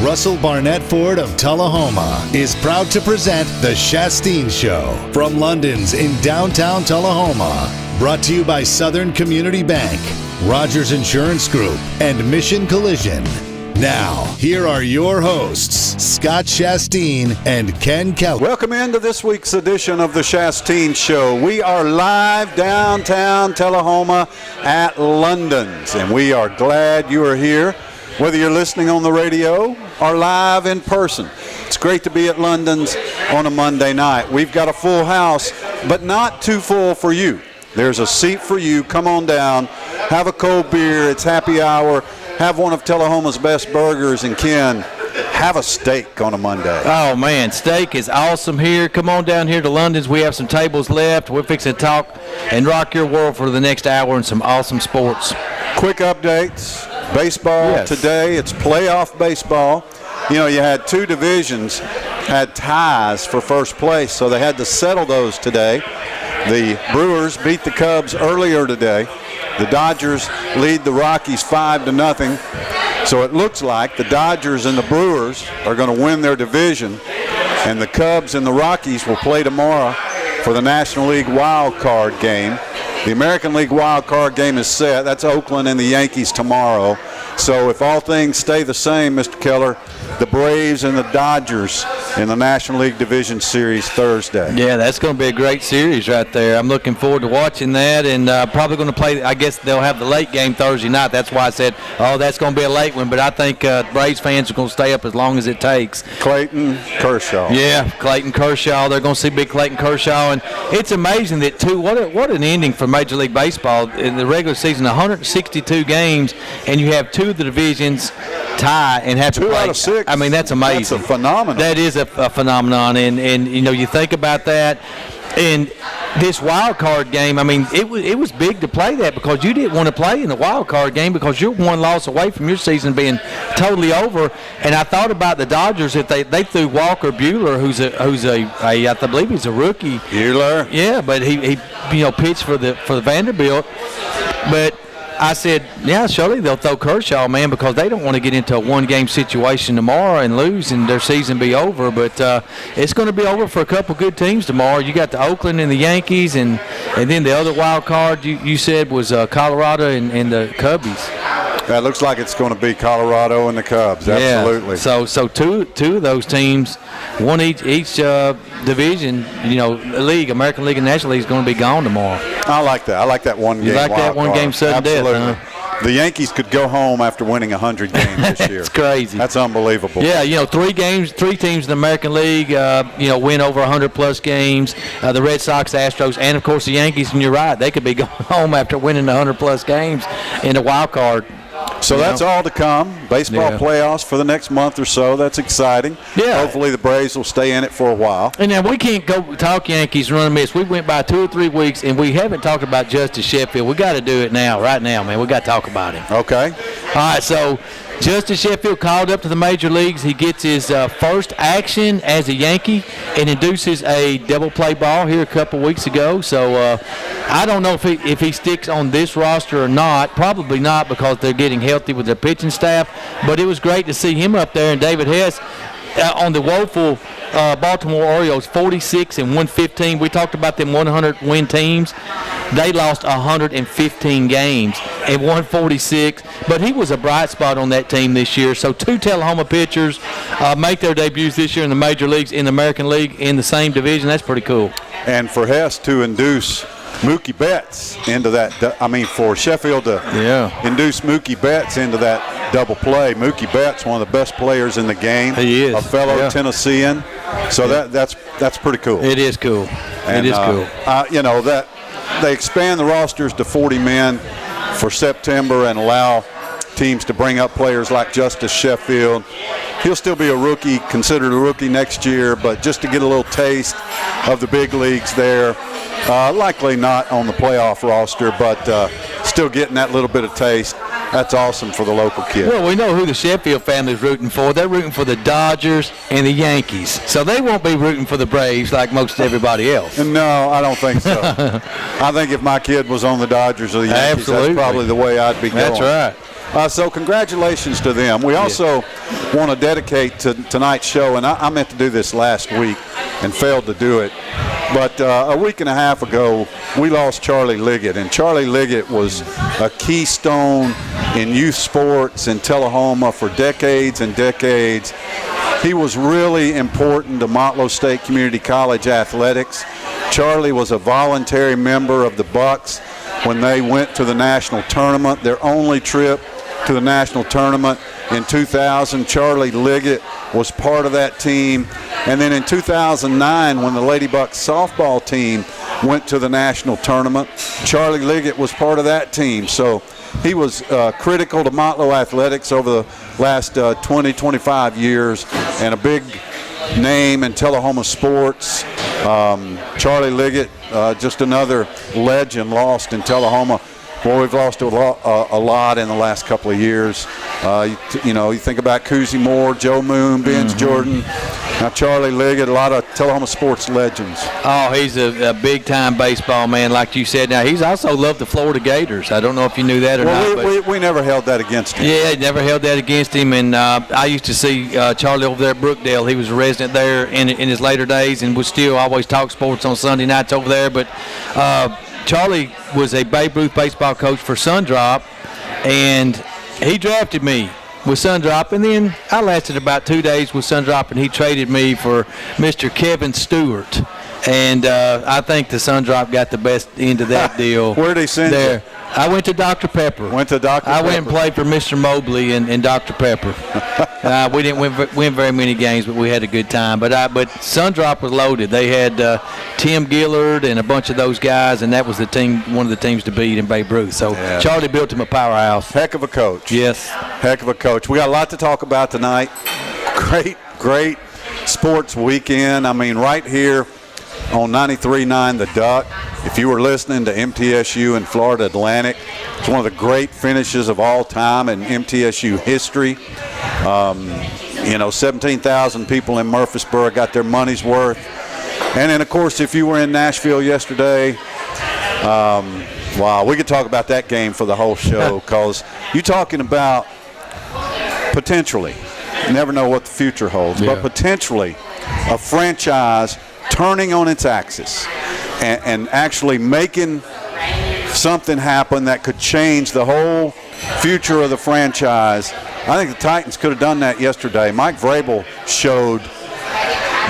Russell Barnett Ford of Tullahoma is proud to present The Shasteen Show from London's in downtown Tullahoma. Brought to you by Southern Community Bank, Rogers Insurance Group, and Mission Collision. Now, here are your hosts, Scott Shasteen and Ken Keller. Welcome into this week's edition of The Shasteen Show. We are live downtown Tullahoma at London's, and we are glad you are here, whether you're listening on the radio or live in person. It's great to be at London's on a Monday night. We've got a full house, but not too full for you. There's a seat for you. Come on down, have a cold beer. It's happy hour. Have one of Tullahoma's best burgers, and Ken, have a steak on a Monday. Oh, man, steak is awesome here. Come on down here to London's. We have some tables left. We're fixing to talk and rock your world for the next hour and some awesome sports. Quick updates. Baseball today. It's playoff baseball. You know, you had two divisions had ties for first place, so they had to settle those today. The Brewers beat the Cubs earlier today. The Dodgers lead the Rockies 5-0. So it looks like the Dodgers and the Brewers are going to win their division, and the Cubs and the Rockies will play tomorrow for the National League wild card game. The American League wild card game is set. That's Oakland and the Yankees tomorrow. So if all things stay the same, Mr. Keller, the Braves and the Dodgers in the National League Division Series Thursday. Yeah, that's going to be a great series right there. I'm looking forward to watching that, and probably going to play, I guess they'll have the late game Thursday night. That's why I said, oh, that's going to be a late one, but I think Braves fans are going to stay up as long as it takes. Clayton Kershaw. Yeah, Clayton Kershaw. They're going to see big Clayton Kershaw, and it's amazing that, too, what an ending for Major League Baseball. In the regular season, 162 games, and you have two of the divisions tie and have to play. 2 out of 6. I mean, that's amazing. That's a phenomenon. That is a phenomenon, and you know, you think about that, and this wild card game. I mean, it was big to play that because you didn't want to play in the wild card game because you're one loss away from your season being totally over. And I thought about the Dodgers if they threw Walker Buehler, who's I believe he's a rookie. Buehler. Yeah, but he pitched for the Vanderbilt, but I said, yeah, surely they'll throw Kershaw, man, because they don't want to get into a one-game situation tomorrow and lose and their season be over. But it's going to be over for a couple good teams tomorrow. You got the Oakland and the Yankees, and then the other wild card you said was Colorado and the Cubbies. That looks like it's going to be Colorado and the Cubs. Absolutely. Yeah. So two of those teams, one each division, league, American League and National League, is going to be gone tomorrow. I like that. I like that one game. You like that one game sudden death? Absolutely. The Yankees could go home after winning 100 games this year. It's crazy. That's unbelievable. Yeah, three teams in the American League, win over 100-plus games. The Red Sox, Astros, and, of course, the Yankees. And you're right, they could be going home after winning 100-plus games in the wild card. So that's all to come. Baseball playoffs for the next month or so. That's exciting. Yeah. Hopefully the Braves will stay in it for a while. And now we can't go talk Yankees run and miss. We went by 2 or 3 weeks, and we haven't talked about Justice Sheffield. We got to do it now, right now, man. We got to talk about him. Okay. All right, so Justice Sheffield called up to the major leagues. He gets his first action as a Yankee and induces a double play ball here a couple weeks ago. So I don't know if he sticks on this roster or not. Probably not because they're getting healthy with their pitching staff. But it was great to see him up there, and David Hess on the woeful Baltimore Orioles, 46-115. We talked about them 100-win teams. They lost 115 games and won 46. But he was a bright spot on that team this year. So 2 Tullahoma pitchers make their debuts this year in the major leagues, in the American League, in the same division. That's pretty cool. And for Hess to induce Mookie Betts into that, for Sheffield to induce Mookie Betts into that double play. Mookie Betts, one of the best players in the game. He is. A fellow Tennessean. So that's pretty cool. It is cool. And, it is cool. That they expand the rosters to 40 men for September and allow teams to bring up players like Justice Sheffield. He'll still be a rookie, considered a rookie next year, but just to get a little taste of the big leagues there. Likely not on the playoff roster, but still getting that little bit of taste. That's awesome for the local kid. Well, we know who the Sheffield family's rooting for. They're rooting for the Dodgers and the Yankees. So they won't be rooting for the Braves like most everybody else. No, I don't think so. I think if my kid was on the Dodgers or the Yankees, Absolutely. that's probably the way I'd be going. That's right. So congratulations to them. We also want to dedicate to tonight's show, and I meant to do this last week and failed to do it. But a week and a half ago, we lost Charlie Liggett, and Charlie Liggett was a keystone in youth sports in Tullahoma for decades and decades. He was really important to Motlow State Community College athletics. Charlie was a voluntary member of the Bucks when they went to the national tournament, their only trip to the national tournament in 2000. Charlie Liggett was part of that team. And then in 2009, when the Lady Bucks softball team went to the national tournament, Charlie Liggett was part of that team. So he was critical to Motlow athletics over the last 20, 25 years, and a big name in Tullahoma sports. Charlie Liggett, just another legend lost in Tullahoma. Boy, we've lost a lot in the last couple of years. You think about Cousy Moore, Joe Moon, Benz Jordan. Now Charlie Liggett, a lot of Tullahoma sports legends. Oh, he's a big-time baseball man, like you said. Now, he's also loved the Florida Gators. I don't know if you knew that or not. Well, we never held that against him. Yeah, never held that against him. And I used to see Charlie over there at Brookdale. He was a resident there in his later days and would still always talk sports on Sunday nights over there. But Charlie was a Babe Ruth baseball coach for Sundrop, and he drafted me with Sundrop, and then I lasted about 2 days with Sundrop, and he traded me for Mr. Kevin Stewart. And I think the Sundrop got the best end of that deal. Where did he send you? I went to Dr. Pepper. Went to Dr. Pepper. I went and played for Mr. Mobley and Dr. Pepper. We didn't win very many games, but we had a good time. But Sundrop was loaded. They had Tim Gillard and a bunch of those guys, and that was one of the teams to beat in Babe Ruth. So Charlie built him a powerhouse. Heck of a coach. Yes. Heck of a coach. We got a lot to talk about tonight. Great sports weekend. I mean, right here on 93.9 The Duck. If you were listening to MTSU and Florida Atlantic, it's one of the great finishes of all time in MTSU history. 17,000 people in Murfreesboro got their money's worth. And then, of course, if you were in Nashville yesterday, wow, we could talk about that game for the whole show, because you're talking about potentially, you never know what the future holds, but potentially a franchise turning on its axis and actually making something happen that could change the whole future of the franchise. I think the Titans could have done that yesterday. Mike Vrabel showed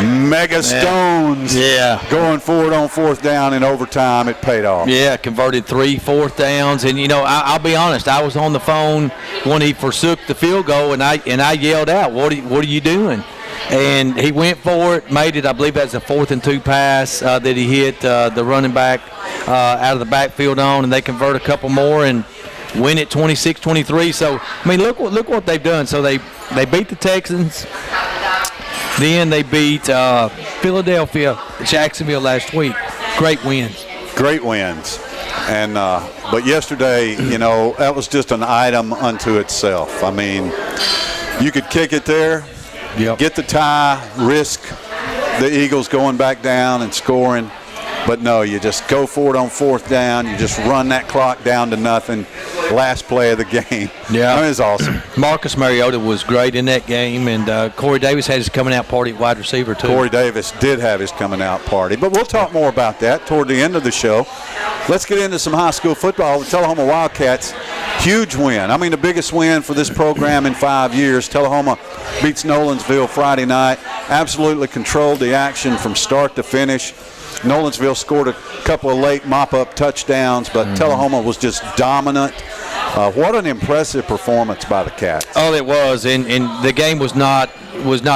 mega stones going forward on fourth down in overtime. It paid off. Yeah, converted 3 fourth downs. And, I'll be honest, I was on the phone when he forsook the field goal, and I yelled out, what are you doing? And he went for it, made it. I believe that's a 4th and 2 pass that he hit the running back out of the backfield on, and they convert a couple more and win it 26-23. So, I mean, look what they've done. So they beat the Texans. Then they beat Philadelphia, Jacksonville last week. Great wins. Great wins. And but yesterday, that was just an item unto itself. I mean, you could kick it there. Yep. Get the tie, risk the Eagles going back down and scoring. But no, you just go for it on fourth down. You just run that clock down to nothing. Last play of the game. Yeah. That was awesome. Marcus Mariota was great in that game, and Corey Davis had his coming out party at wide receiver, too. Corey Davis did have his coming out party. But we'll talk more about that toward the end of the show. Let's get into some high school football. The Tullahoma Wildcats, huge win. I mean, the biggest win for this program in 5 years. Tullahoma beats Nolensville Friday night. Absolutely controlled the action from start to finish. Nolensville scored a couple of late mop-up touchdowns, but Tullahoma was just dominant. What an impressive performance by the Cats. Oh, it was, and the game was not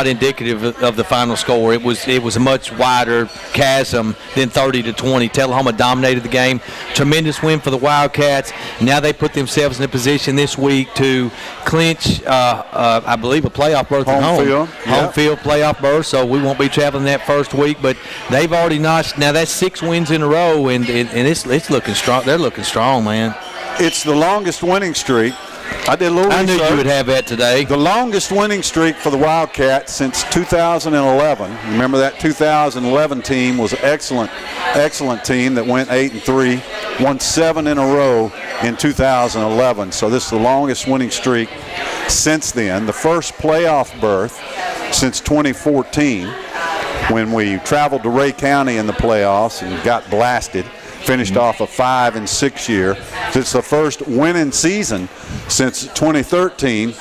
indicative of the final score. It was a much wider chasm than 30-20. Tullahoma dominated the game. Tremendous win for the Wildcats. Now they put themselves in a position this week to clinch, I believe, a playoff berth at home. Home field playoff berth, so we won't be traveling that first week. But they've already notched. Now that's 6 wins in a row, and it's looking strong. They're looking strong, man. It's the longest winning streak I did a little research. I knew you would have that today. The longest winning streak for the Wildcats since 2011. Remember that 2011 team was an excellent team that went 8-3, won 7 in a row in 2011. So this is the longest winning streak since then. The first playoff berth since 2014, when we traveled to Ray County in the playoffs and got blasted. Finished off a 5-6 year. It's the first winning season since 2013,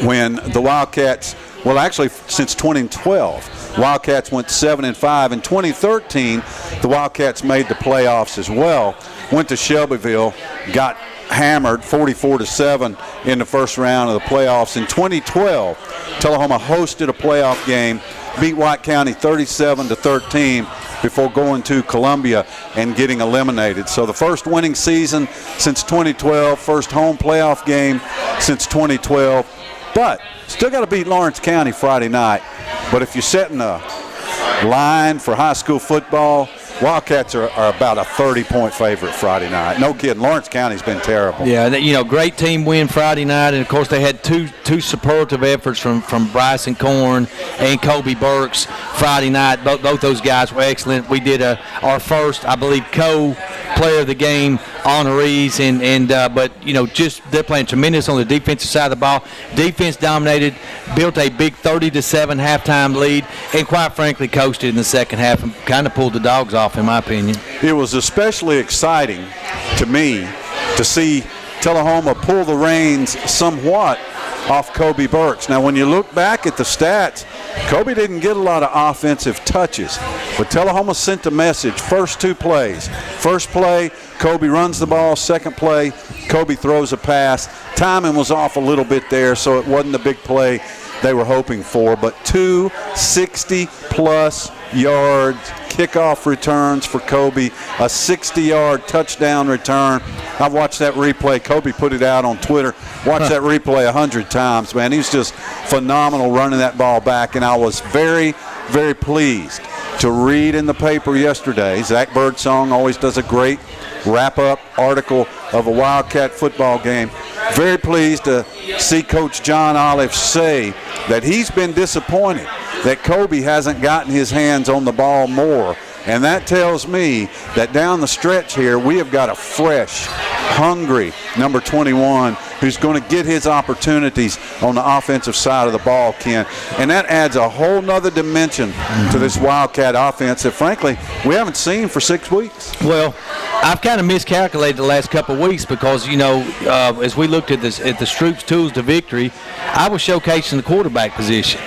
when the Wildcats, well, actually since 2012, Wildcats went 7-5. In 2013, the Wildcats made the playoffs as well. Went to Shelbyville, got hammered 44-7 in the first round of the playoffs. In 2012, Tullahoma hosted a playoff game, beat White County 37-13 before going to Columbia and getting eliminated. So the first winning season since 2012, first home playoff game since 2012, but still got to beat Lawrence County Friday night. But if you're setting a line for high school football, Wildcats are about a 30-point favorite Friday night. No kidding. Lawrence County's been terrible. Yeah, great team win Friday night, and of course they had two superlative efforts from Bryson Korn and Kobe Burks Friday night. Both those guys were excellent. We did our first, I believe, co-player of the game honorees, but just they're playing tremendous on the defensive side of the ball. Defense dominated, built a big 30-7 halftime lead, and quite frankly coasted in the second half and kind of pulled the dogs off, in my opinion. It was especially exciting to me to see Tullahoma pull the reins somewhat off Kobe Burks. Now, when you look back at the stats, Kobe didn't get a lot of offensive touches, but Tullahoma sent a message first two plays. First play, Kobe runs the ball. Second play, Kobe throws a pass. Timing was off a little bit there, so it wasn't the big play they were hoping for, but 2 60-plus yards kickoff returns for Kobe, a 60-yard touchdown return. I've watched that replay. Kobe put it out on Twitter. Watched that replay 100 times, man. He was just phenomenal running that ball back, and I was very, very pleased to read in the paper yesterday. Zach Birdsong always does a great wrap-up article of a Wildcat football game. Very pleased to see Coach John Olive say that he's been disappointed that Kobe hasn't gotten his hands on the ball more. And that tells me that down the stretch here, we have got a fresh, hungry number 21 who's going to get his opportunities on the offensive side of the ball, Ken. And that adds a whole nother dimension to this Wildcat offense that, frankly, we haven't seen for 6 weeks. Well, I've kind of miscalculated the last couple of weeks because, as we looked at the Stroups tools to victory, I was showcasing the quarterback position.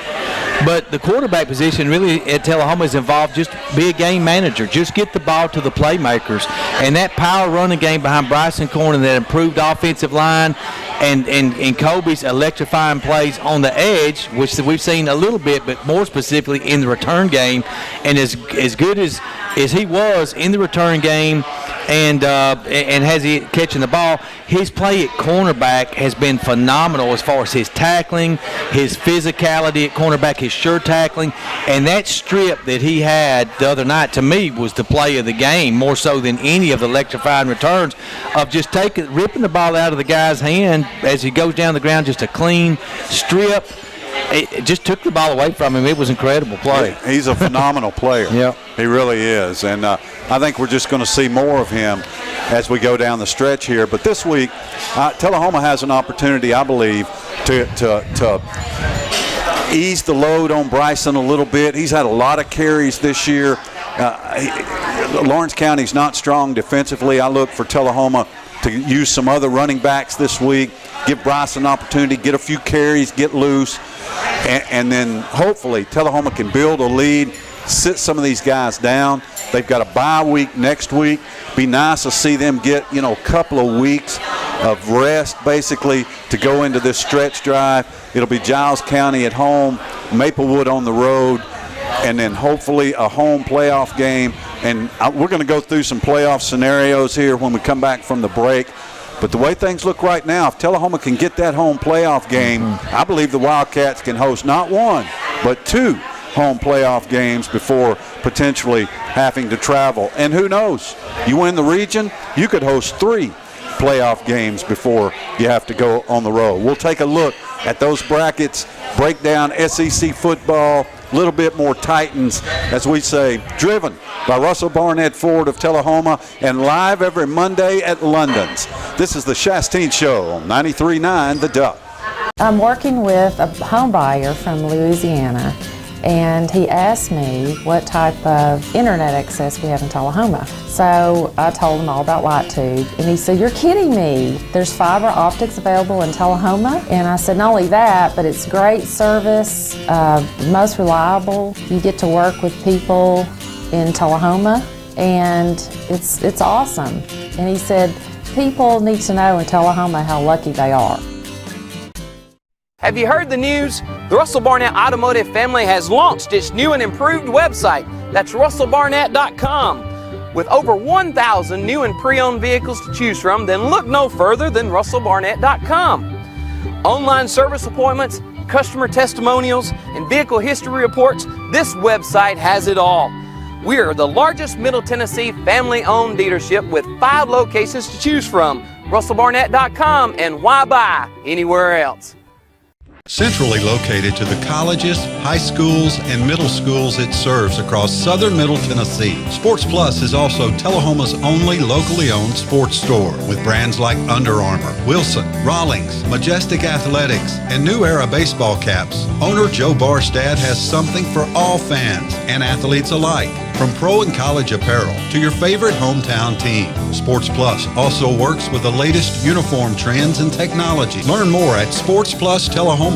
But the quarterback position really at Tullahoma is involved just be a game manager. Just get the ball to the playmakers. And that power running game behind Bryson Korn and that improved offensive line and Kobe's electrifying plays on the edge, which we've seen a little bit, but more specifically in the return game. And as good as he was in the return game and has he catching the ball, his play at cornerback has been phenomenal as far as his tackling, his physicality at cornerback, his sure tackling, and that strip that he had the other night to me was the play of the game more so than any of the electrifying returns of just ripping the ball out of the guy's hand as he goes down the ground, just a clean strip. It just took the ball away from him. It was an incredible play. Yeah, he's a phenomenal player. Yeah, he really is. And I think we're just going to see more of him as we go down the stretch here. But this week, Tullahoma has an opportunity, I believe, to ease the load on Bryson a little bit. He's had a lot of carries this year. Lawrence County's not strong defensively. I look for Tullahoma to use some other running backs this week, give Bryson an opportunity, get a few carries, get loose, and then hopefully Tullahoma can build a lead, sit some of these guys down. They've got a bye week next week. Be nice to see them get, a couple of weeks of rest basically to go into this stretch drive. It'll be Giles County at home, Maplewood on the road, and then hopefully a home playoff game. And we're going to go through some playoff scenarios here when we come back from the break. But the way things look right now, if Tullahoma can get that home playoff game, I believe the Wildcats can host not one, but 2 home playoff games before potentially having to travel. And who knows? You win the region, you could host 3 playoff games before you have to go on the road. We'll take a look at those brackets, break down SEC football, a little bit more Titans, as we say, driven by Russell Barnett Ford of Tullahoma, and live every Monday at London's. This is the Shasteen Show on 93.9 The Duck. I'm working with a home buyer from Louisiana, and he asked me what type of internet access we have in Tullahoma. So I told him all about LightTube, and he said, "You're kidding me. There's fiber optics available in Tullahoma?" And I said, "Not only that, but it's great service, most reliable. You get to work with people in Tullahoma, and it's awesome." And he said, "People need to know in Tullahoma how lucky they are." Have you heard the news? The Russell Barnett Automotive family has launched its new and improved website. That's russellbarnett.com. With over 1,000 new and pre-owned vehicles to choose from, then look no further than russellbarnett.com. Online service appointments, customer testimonials, and vehicle history reports, this website has it all. We are the largest Middle Tennessee family-owned dealership with 5 locations to choose from. russellbarnett.com, and why buy anywhere else? Centrally located to the colleges, high schools, and middle schools it serves across southern Middle Tennessee, Sports Plus is also Tullahoma's only locally owned sports store with brands like Under Armour, Wilson, Rawlings, Majestic Athletics, and New Era baseball caps. Owner Joe Barstad has something for all fans and athletes alike, from pro and college apparel to your favorite hometown team. Sports Plus also works with the latest uniform trends and technology. Learn more at sportsplustullahoma.com.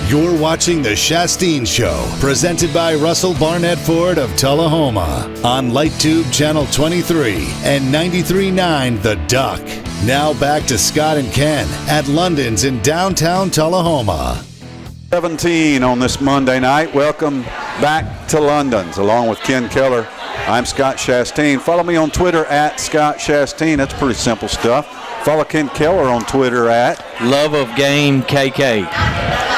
You're watching The Shasteen Show, presented by Russell Barnett Ford of Tullahoma on LightTube Channel 23 and 93.9 The Duck. Now back to Scott and Ken at London's in downtown Tullahoma. 17 on this Monday night. Welcome back to London's. Along with Ken Keller, I'm Scott Shasteen. Follow me on Twitter at Scott Shasteen. That's pretty simple stuff. Follow Ken Keller on Twitter at Love of Game KK.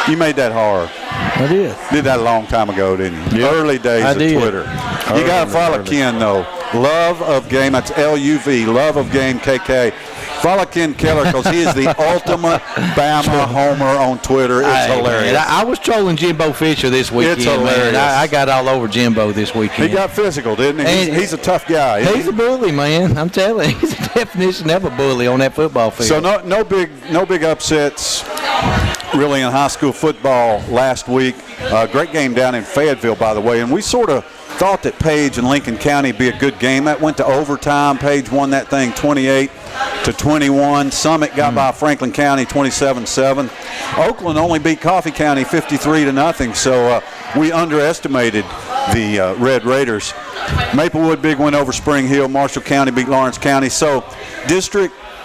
You made that hard. I did. Did that a long time ago, didn't you? Yep. Early days I of did. Twitter. You got to follow Ken, though. Love of Game. That's LUV. Love of Game KK. Follow Ken Keller because he is the ultimate Bama homer on Twitter. It's hilarious. Man, I was trolling Jimbo Fisher this weekend. It's hilarious. Man. I got all over Jimbo this weekend. He got physical, didn't he? He's a tough guy. He's a bully, man. I'm telling you, he's the definition of a bully on that football field. So no big upsets really in high school football last week. Great game down in Fayetteville, by the way, and we sort of thought that Page and Lincoln County would be a good game. That went to overtime. Page won that thing 28-21. Summit got by Franklin County 27-7. Oakland only beat Coffee County 53-0. So we underestimated the Red Raiders. Maplewood big win over Spring Hill. Marshall County beat Lawrence County. So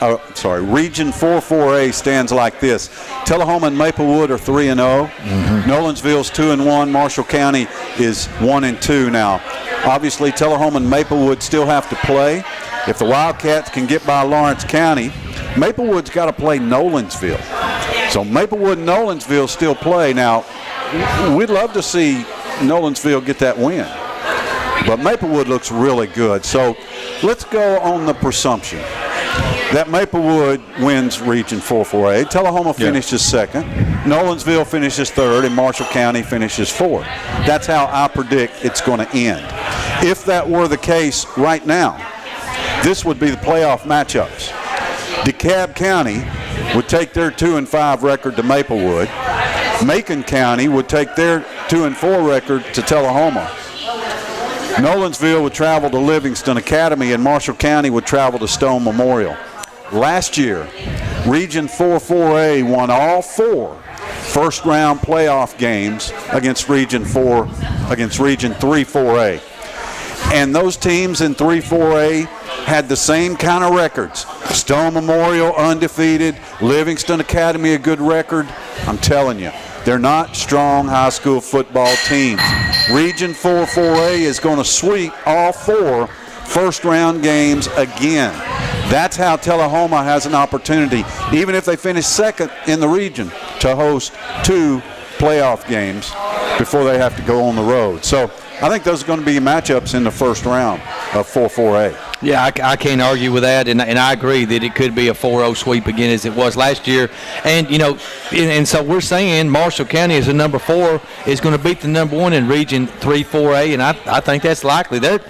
Region 4-4A stands like this. Tullahoma and Maplewood are 3-0. Nolensville's 2-1. Marshall County is 1-2 now. Obviously, Tullahoma and Maplewood still have to play. If the Wildcats can get by Lawrence County, Maplewood's got to play Nolensville. So Maplewood and Nolensville still play. Now, we'd love to see Nolensville get that win. But Maplewood looks really good. So let's go on the presumption that Maplewood wins Region 4-4A. Tullahoma finishes second. Nolensville finishes third, and Marshall County finishes fourth. That's how I predict it's going to end. If that were the case right now, this would be the playoff matchups. DeKalb County would take their 2-5 record to Maplewood. Macon County would take their 2-4 record to Tullahoma. Nolensville would travel to Livingston Academy, and Marshall County would travel to Stone Memorial. Last year, Region 4-4A won all 4 first-round playoff games against Region 3-4A. And those teams in 3-4A had the same kind of records. Stone Memorial undefeated, Livingston Academy a good record. I'm telling you, they're not strong high school football teams. Region 4-4A is going to sweep all 4 first-round games again. That's how Tullahoma has an opportunity, even if they finish second in the region, to host 2 playoff games before they have to go on the road. So I think those are going to be matchups in the first round of 4-4A. Yeah, I can't argue with that, and I agree that it could be a 4-0 sweep again as it was last year. And, and so we're saying Marshall County as a number 4 is going to beat the number 1 in Region 3, 4A, and I think that's likely. They're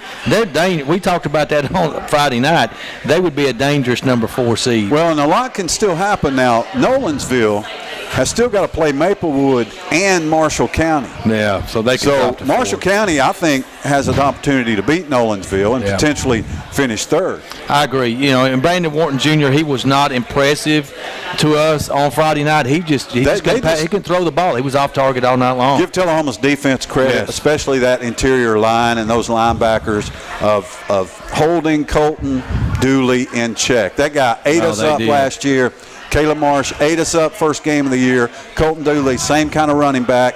we talked about that on Friday night. They would be a dangerous number 4 seed. Well, and a lot can still happen now. Nolensville has still got to play Maplewood and Marshall County. Yeah, so they can drop to Marshall 4. County, I think, has an opportunity to beat Nolensville and potentially finish 3rd. I agree. And Brandon Wharton Jr., he was not impressive to us on Friday night. He can throw the ball. He was off target all night long. Give Tullahoma's defense credit, especially that interior line and those linebackers of holding Colton Dooley in check. That guy ate us up last year. Caleb Marsh ate us up first game of the year. Colton Dooley, same kind of running back.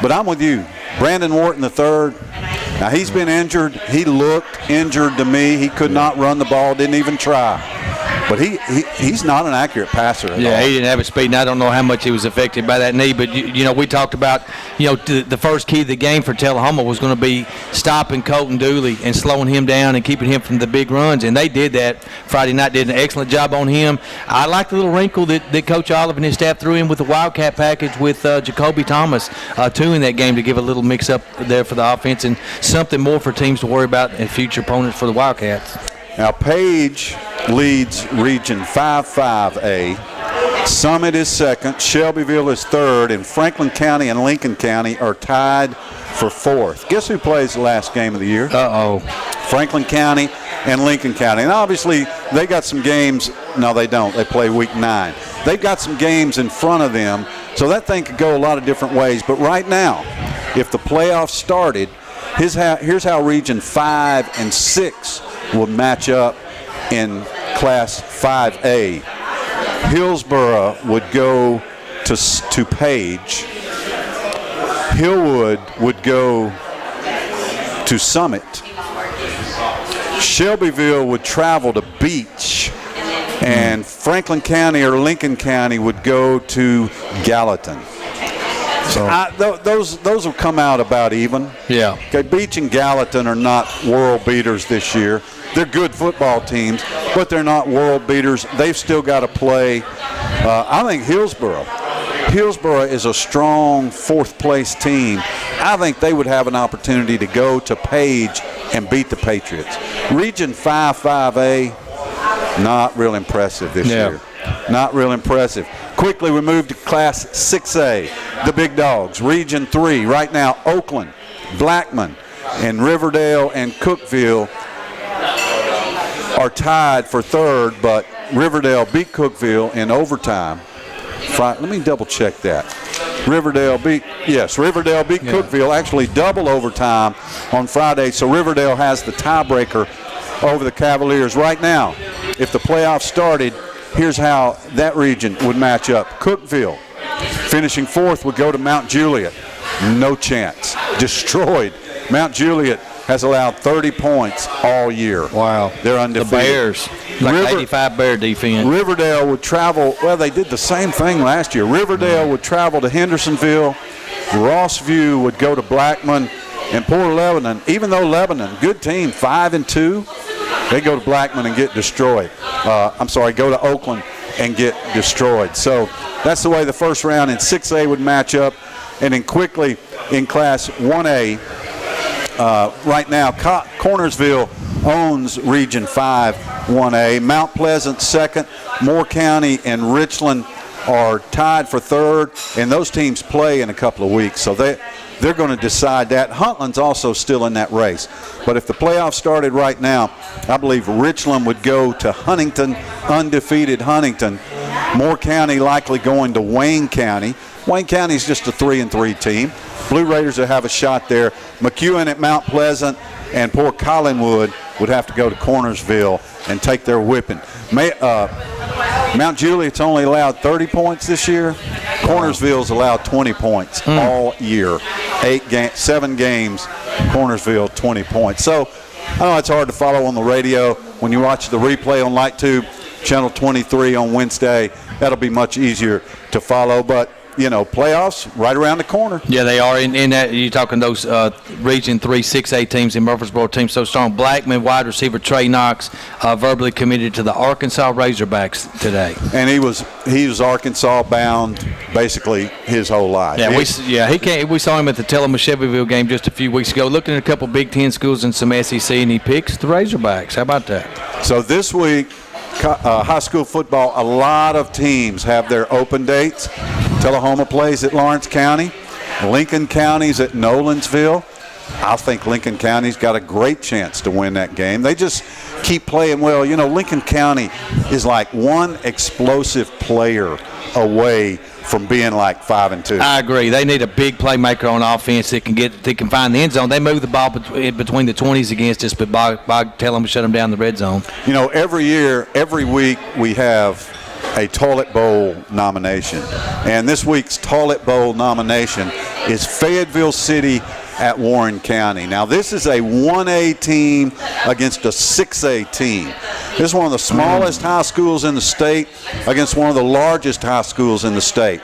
But I'm with you. Brandon Wharton III, now he's been injured. He looked injured to me. He could not run the ball, didn't even try. But he's not an accurate passer at all. Yeah, he didn't have a speed, and I don't know how much he was affected by that knee. But, we talked about, the first key of the game for Tullahoma was going to be stopping Colton Dooley and slowing him down and keeping him from the big runs. And they did that Friday night, did an excellent job on him. I like the little wrinkle that Coach Olive and his staff threw in with the Wildcat package with Jacoby Thomas, too, in that game to give a little mix-up there for the offense and something more for teams to worry about and future opponents for the Wildcats. Now, Page leads Region 5-5A. Summit is 2nd. Shelbyville is 3rd. And Franklin County and Lincoln County are tied for 4th. Guess who plays the last game of the year? Uh-oh. Franklin County and Lincoln County. And obviously, they got some games. No, they don't. They play week 9. They've got some games in front of them. So that thing could go a lot of different ways. But right now, if the playoffs started, here's how Region 5 and 6 would match up in Class 5A. Hillsboro would go to Page. Hillwood would go to Summit. Shelbyville would travel to Beach. And Franklin County or Lincoln County would go to Gallatin. So those will come out about even. Yeah. Okay, Beach and Gallatin are not world beaters this year. They're good football teams, but they're not world beaters. They've still got to play. I think Hillsboro is a strong 4th-place team. I think they would have an opportunity to go to Page and beat the Patriots. Region 5-5A, not real impressive this year. Not real impressive. Quickly, we move to Class 6A, the big dogs. Region 3, right now, Oakland, Blackman, and Riverdale and Cookeville are tied for 3rd, but Riverdale beat Cookeville in overtime. Let me double check that. Riverdale beat Cookeville, actually double overtime on Friday, so Riverdale has the tiebreaker over the Cavaliers. Right now, if the playoffs started, here's how that region would match up. Cookeville, finishing 4th, would go to Mount Juliet. No chance. Destroyed. Mount Juliet has allowed 30 points all year. Wow. They're undefeated. The Bears, like 85 Bear defense. Riverdale would travel, they did the same thing last year. Riverdale would travel to Hendersonville. Rossview would go to Blackman. And poor Lebanon, even though Lebanon, good team, 5-2, they go to Blackman and get destroyed. Go to Oakland and get destroyed. So that's the way the first round in 6A would match up. And then quickly in Class 1A, right now, Cornersville owns Region 5 1A. Mount Pleasant 2nd. Moore County and Richland are tied for 3rd. And those teams play in a couple of weeks. So they're going to decide that. Huntland's also still in that race. But if the playoffs started right now, I believe Richland would go to Huntington, undefeated Huntington. Moore County likely going to Wayne County. Wayne County is just a 3-3 team. Blue Raiders will have a shot there. McEwen at Mount Pleasant and poor Collinwood would have to go to Cornersville and take their whipping. Mount Juliet's only allowed 30 points this year. Cornersville's allowed 20 points all year. 7 games, Cornersville 20 points. So I know it's hard to follow on the radio. When you watch the replay on LightTube, Channel 23 on Wednesday, that'll be much easier to follow. But playoffs right around the corner. Yeah, they are. In that, you're talking those Region 3 6A teams in Murfreesboro teams so strong. Blackman wide receiver Trey Knox verbally committed to the Arkansas Razorbacks today. And he was Arkansas bound basically his whole life. Yeah, we saw him at the Tellema Shelbyville game just a few weeks ago, looking at a couple Big Ten schools and some SEC, and he picks the Razorbacks. How about that? So this week, high school football, a lot of teams have their open dates. Tullahoma plays at Lawrence County. Lincoln County's at Nolensville. I think Lincoln County's got a great chance to win that game. They just keep playing well. Lincoln County is like one explosive player away from being like 5-2. I agree. They need a big playmaker on offense that can find the end zone. They move the ball between the 20s against us, but Bog tell them to shut them down in the red zone. Every week we have a Toilet Bowl nomination, and this week's Toilet Bowl nomination is Fayetteville City at Warren County. Now, this is a 1A team against a 6A team. This is one of the smallest high schools in the state against one of the largest high schools in the state.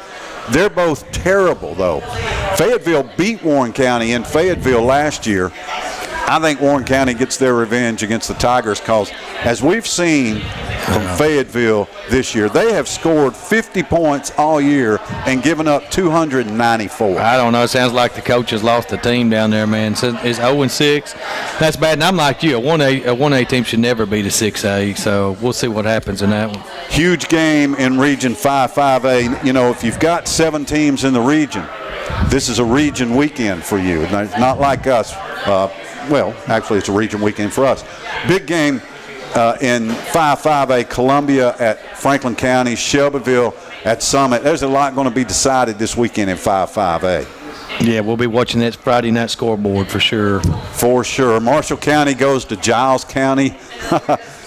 They're both terrible, though. Fayetteville beat Warren County in Fayetteville last year. I think Warren County gets their revenge against the Tigers because, as we've seen from Fayetteville this year, they have scored 50 points all year and given up 294. I don't know. It sounds like the coach has lost the team down there, man. So it's 0-6. That's bad. And I'm like you. A 1A team should never beat a 6A. So we'll see what happens in that one. Huge game in Region 5, 5A. If you've got 7 teams in the region, this is a region weekend for you. It's not like us. Well, actually, it's a region weekend for us. Big game in 5-5A, Columbia at Franklin County, Shelbyville at Summit. There's a lot going to be decided this weekend in 5-5A. Yeah, we'll be watching that Friday night scoreboard for sure. For sure. Marshall County goes to Giles County.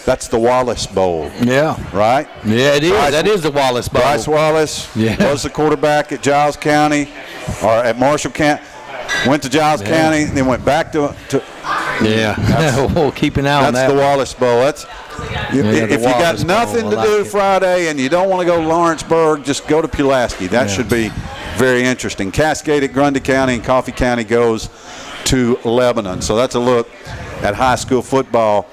That's the Wallace Bowl. Yeah. Right? Yeah, it is. That is the Wallace Bowl. Bryce Wallace was the quarterback at Giles County, or at Marshall County. Went to Giles County, then went back to we'll keep an eye on that. That's the Wallace Bowl. If you got nothing to do Friday and you don't want to go to Lawrenceburg, just go to Pulaski. That should be very interesting. Cascade at Grundy County and Coffee County goes to Lebanon. So that's a look at high school football.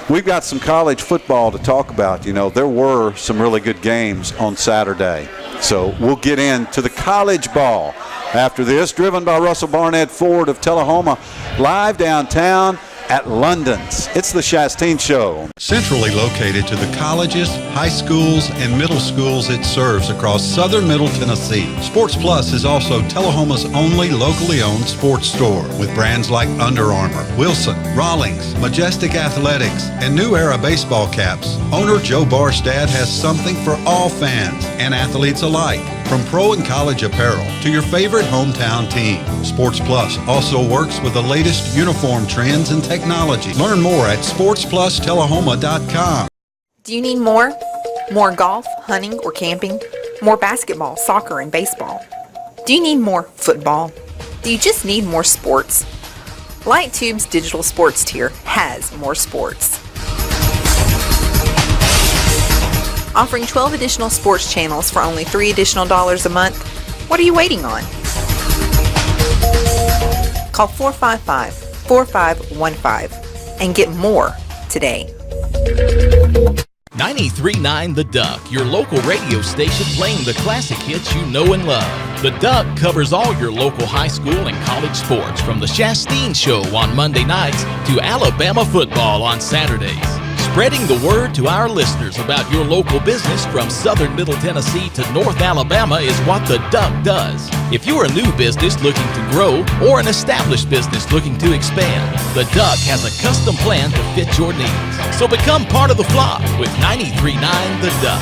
We've got some college football to talk about. There were some really good games on Saturday. So we'll get into the college ball after this, driven by Russell Barnett Ford of Tullahoma, live downtown at London's. It's the Shasteen Show. Centrally located to the colleges, high schools, and middle schools it serves across southern Middle Tennessee, Sports Plus is also Tullahoma's only locally owned sports store with brands like Under Armour, Wilson, Rawlings, Majestic Athletics, and New Era baseball caps. Owner Joe Barstad has something for all fans and athletes alike. From pro and college apparel to your favorite hometown team, Sports Plus also works with the latest uniform trends and technology. Learn more at sportsplustullahoma.com. Do you need more? More golf, hunting, or camping? More basketball, soccer, and baseball? Do you need more football? Do you just need more sports? LightTube's digital sports tier has more sports. Offering 12 additional sports channels for only $3 additional a month. What are you waiting on? Call 455-4515 and get more today. 93.9 The Duck, your local radio station playing the classic hits you know and love. The Duck covers all your local high school and college sports, from the Shasteen Show on Monday nights to Alabama football on Saturdays. Spreading the word to our listeners about your local business from southern Middle Tennessee to North Alabama is what the Duck does. If you're a new business looking to grow or an established business looking to expand, the Duck has a custom plan to fit your needs. So become part of the flock with 93.9 The Duck.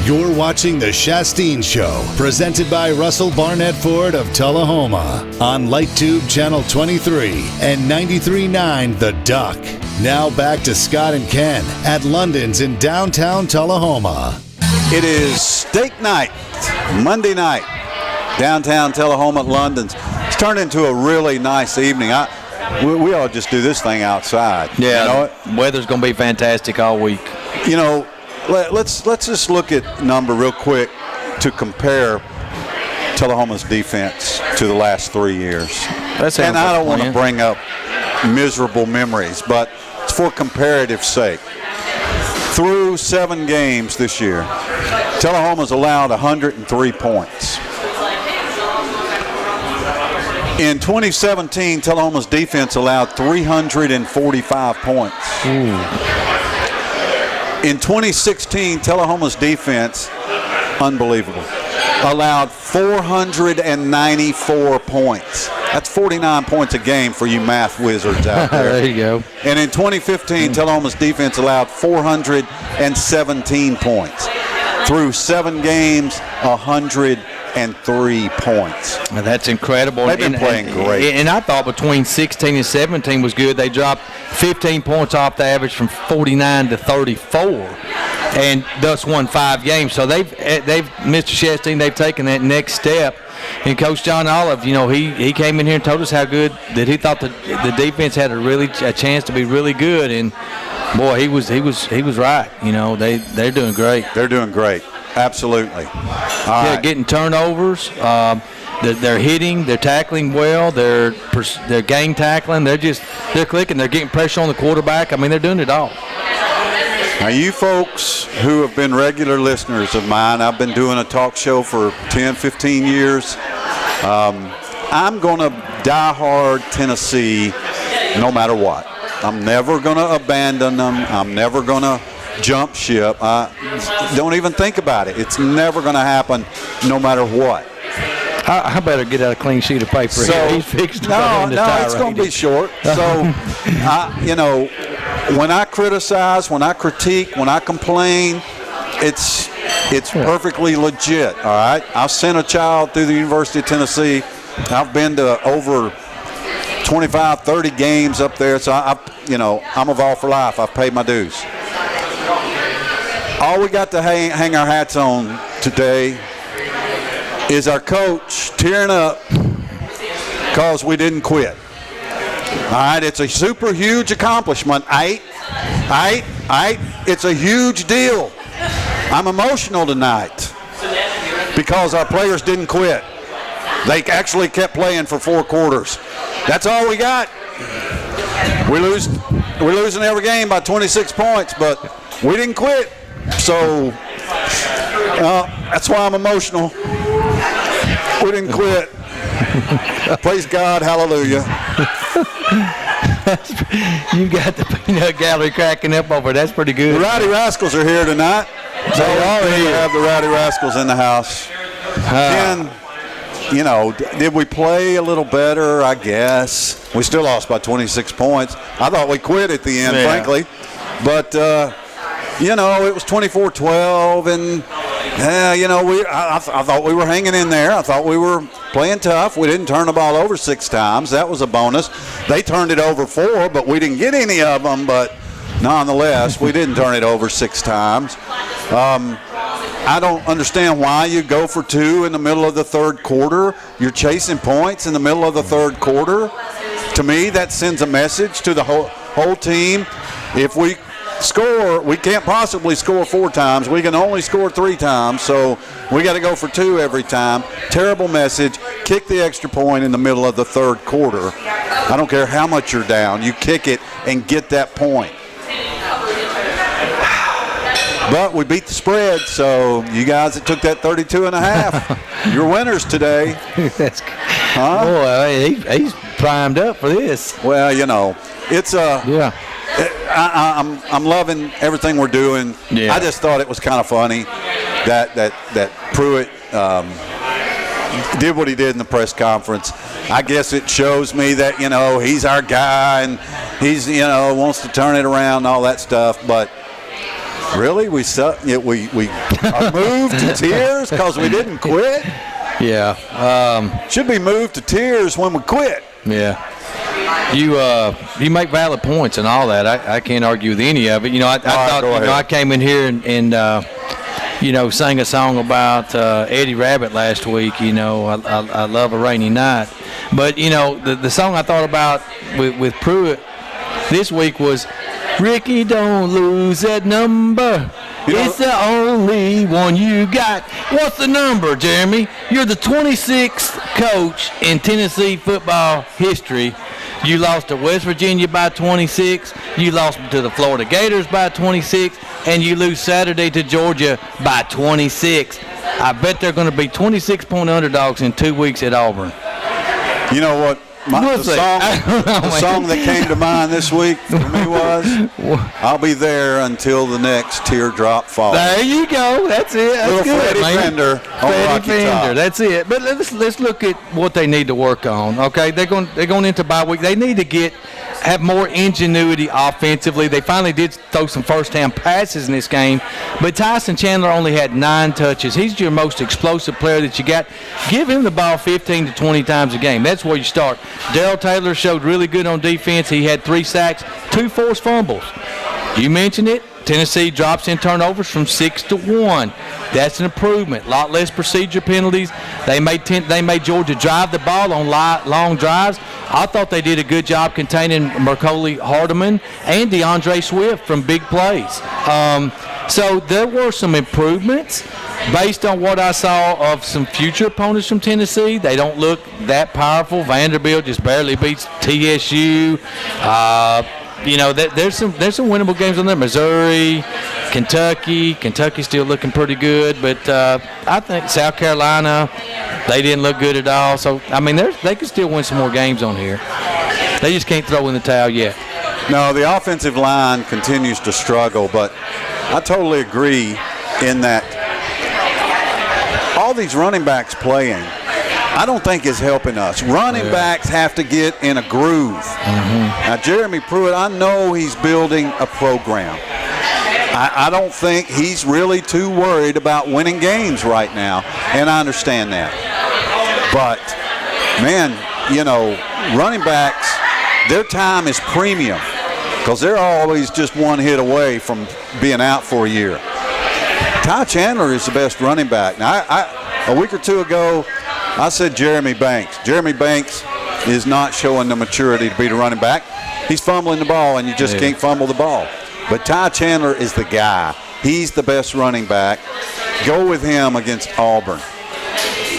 You're watching The Shasteen Show, presented by Russell Barnett Ford of Tullahoma on LightTube Channel 23 and 93.9 The Duck. Now back to Scott and Ken at London's in downtown Tullahoma. It is steak night, Monday night, downtown Tullahoma at London's. It's turned into a really nice evening. We ought to just do this thing outside. Yeah, you know, weather's going to be fantastic all week. let's just look at number real quick to compare Tullahoma's defense to the last 3 years. And I don't want to bring up miserable memories, but it's for comparative sake. Through 7 games this year, Tullahoma's allowed 103 points. In 2017, Tullahoma's defense allowed 345 points. In 2016, Tullahoma's defense, unbelievable, allowed 494 points. That's 49 points a game for you math wizards out there. There you go. And in 2015, Tullahoma's defense allowed 417 points. Through 7 games, 103 points. Well, that's incredible. They've been playing great. And I thought between 16 and 17 was good. They dropped 15 points off the average from 49 to 34, and thus won 5 games. So they've Mr. Shasteen, they've taken that next step. And Coach John Olive, he came in here and told us how good that he thought the defense had a chance to be really good. And boy, he was right. They're doing great. They're doing great. Absolutely. They're getting turnovers. They're hitting. They're tackling well. They're gang tackling. They're clicking. They're getting pressure on the quarterback. I mean, they're doing it all. Now, you folks who have been regular listeners of mine, I've been doing a talk show for 10, 15 years. I'm going to die hard Tennessee no matter what. I'm never going to abandon them. I'm never going to jump ship. Don't even think about it. It's never going to happen no matter what. I better get out a clean sheet of paper. So, He's fixed no, it's going to be short. So, when I criticize, when I critique, when I complain, it's perfectly legit, all right? I sent a child through the University of Tennessee. I've been to over 25, 30 games up there, so I'm involved for life. I've paid my dues. All we got to hang our hats on today is our coach tearing up because we didn't quit. All right, it's a super huge accomplishment. It's a huge deal. I'm emotional tonight because our players didn't quit. They actually kept playing for 4 quarters. That's all we got. We're losing every game by 26 points, but we didn't quit. So that's why I'm emotional. We didn't quit. Praise God, hallelujah. You got the peanut gallery cracking up over. That's pretty good. The Rowdy Rascals are here tonight. So we have the Rowdy Rascals in the house. And, did we play a little better? I guess. We still lost by 26 points. I thought we quit at the end, frankly. But, it was 24-12, and I thought we were hanging in there. I thought we were playing tough. We didn't turn the ball over 6 times. That was a bonus. They turned it over 4, but we didn't get any of them. But nonetheless, we didn't turn it over 6 times. I don't understand why you go for 2 in the middle of the third quarter. You're chasing points in the middle of the third quarter. To me, that sends a message to the whole team. If we score, we can't possibly score 4 times. We can only score 3 times, so we got to go for 2 every time. Terrible message. Kick the extra point in the middle of the third quarter. I don't care how much you're down. You kick it and get that point. But we beat the spread, so you guys that took that 32.5, you're winners today. Boy, he's primed up for this. Well, it's I'm loving everything we're doing. Yeah. I just thought it was kind of funny that Pruitt did what he did in the press conference. I guess it shows me that he's our guy and he's wants to turn it around and all that stuff. But really, we are moved to tears because we didn't quit. Yeah, should be moved to tears when we quit. Yeah. You make valid points and all that. I can't argue with any of it. I thought I came in here and sang a song about Eddie Rabbit last week. I love a rainy night. But the song I thought about with Pruitt this week was Ricky, don't lose that number. It's the only one you got. What's the number, Jeremy? You're the 26th coach in Tennessee football history. You lost to West Virginia by 26. You lost to the Florida Gators by 26. And you lose Saturday to Georgia by 26. I bet they're going to be 26-point underdogs in 2 weeks at Auburn. You know what? The song that came to mind this week for me was, I'll be there until the next teardrop falls. There you go. That's it. That's little good, Freddie man. Fender on Rocky Top. That's it. But let's look at what they need to work on. Okay, they're going into bye week. They need to have more ingenuity offensively. They finally did throw some first-hand passes in this game, but Tyson Chandler only had 9 touches. He's your most explosive player that you got. Give him the ball 15 to 20 times a game. That's where you start. Darrell Taylor showed really good on defense. He had 3 sacks, 2 forced fumbles. You mentioned it. Tennessee drops in turnovers from 6 to 1. That's an improvement. A lot less procedure penalties. They made Georgia drive the ball on long drives. I thought they did a good job containing Mercoli Hardeman and DeAndre Swift from big plays. So there were some improvements based on what I saw of some future opponents from Tennessee. They don't look that powerful. Vanderbilt just barely beats TSU. There's some winnable games on there. Missouri, Kentucky's still looking pretty good, but I think South Carolina, they didn't look good at all. So I mean, they can still win some more games on here. They just can't throw in the towel yet. No, the offensive line continues to struggle, but I totally agree in that all these running backs playing, I don't think is helping us. Running backs have to get in a groove. Now, Jeremy Pruitt, I know he's building a program. I don't think he's really too worried about winning games right now, and I understand that. But, man, running backs, their time is premium because they're always just one hit away from being out for a year. Ty Chandler is the best running back. Now, a week or two ago, I said Jeremy Banks. Jeremy Banks is not showing the maturity to be the running back. He's fumbling the ball, and you just can't fumble the ball. But Ty Chandler is the guy. He's the best running back. Go with him against Auburn.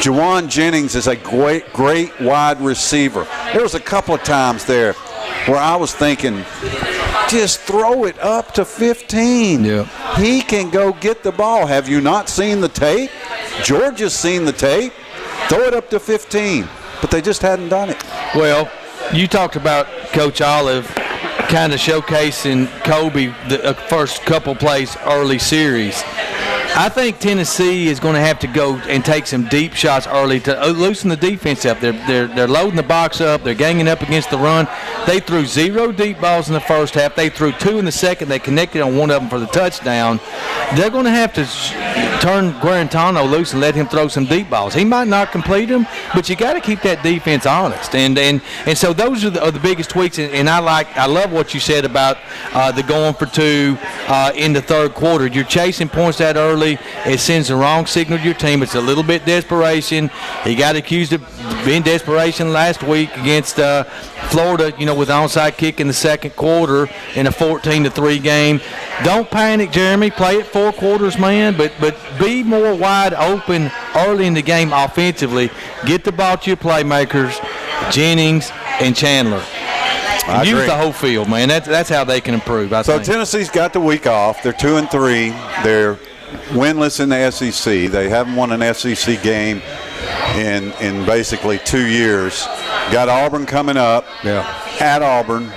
Juwan Jennings is a great wide receiver. There was a couple of times there where I was thinking, just throw it up to 15. Yeah. He can go get the ball. Have you not seen the tape? Georgia's seen the tape. Throw it up to 15. But they just hadn't done it. Well, you talked about Coach Olive kind of showcasing Kobe the first couple plays early series. I think Tennessee is going to have to go and take some deep shots early to loosen the defense up. They're loading the box up. They're ganging up against the run. They threw 0 deep balls in the first half. They threw 2 in the second. They connected on one of them for the touchdown. They're going to have to turn Guarantano loose and let him throw some deep balls. He might not complete them, but you got to keep that defense honest. And so those are the biggest tweaks. And I love what you said about the going for 2 in the third quarter. You're chasing points that early. It sends the wrong signal to your team. It's a little bit desperation. He got accused of being desperation last week against Florida, with the onside kick in the second quarter in a 14-3 game. Don't panic, Jeremy. Play it 4 quarters, man, but be more wide open early in the game offensively. Get the ball to your playmakers, Jennings and Chandler. Use the whole field, man. That's how they can improve, I think. Tennessee's got the week off. They're 2-3. They're winless in the SEC. They haven't won an SEC game in basically 2 years. Got Auburn coming up. At Auburn.